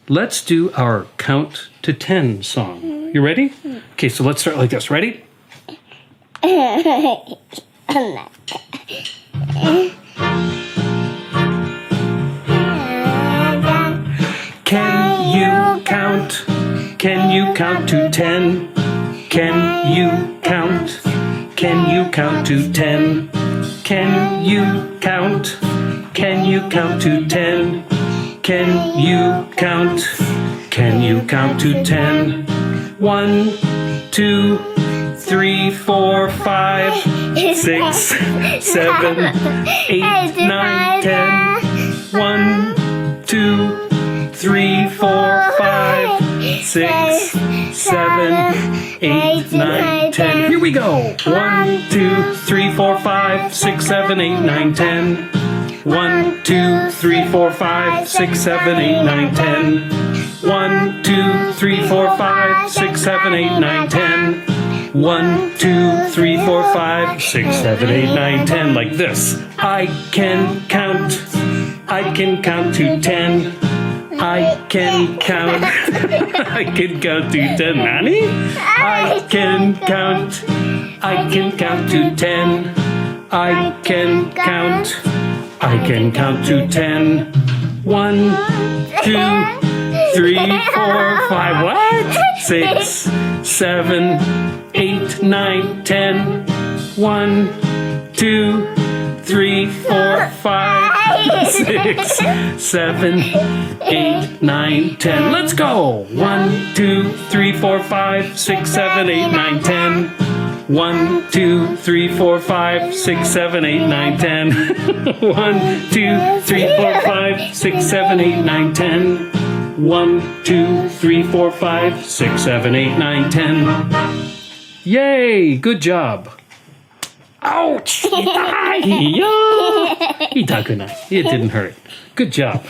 let's do our count to 10 song. You ready? Okay, so let's start like this. Ready? Can you count? Can you count to 10? Can you count? Can you count to 10? Can you count? Can you count to 10? Can you count? Can you count to 10? 1, 2, 3, 4, 5, 6, 7, 8, 9, 10. 1, 2, 3, 4, 5, 6, 7, 8, 9, 10. Here we go. 1, 2, 3, 4, 5, 6, 7, 8, 9, 10. 1, 2, 3, 4, 5, 6, 7, 8, 9, 10. 1, 2, 3, 4, 5, 6, 7, 8, 9, 10. 1, 2, 3, 4, 5, 6, 7, 8, 9, 10. Like this. I can count. I can count to 10. I can count. I can count to 10. Nani? I can count. I can count to 10. I can count. I can count to 10. 1, 2, 3, 4, 5. What? 6, 7, 8, 9, 10. 1, 2, 3, 4, 5, 6, 7, 8, 9, 10. Let's go. 1, 2, 3, 4, 5, 6, 7, 8, 9, 10. 1, 2, 3, 4, 5, 6, 7, 8, 9, 10. 1, 2, 3, 4, 5, 6, 7, 8, 9, 10. 1, 2, 3, 4, 5, 6, 7, 8, 9, 10. Yay! Good job. Ouch! 痛いよ! 痛くない. It didn't hurt. Good job.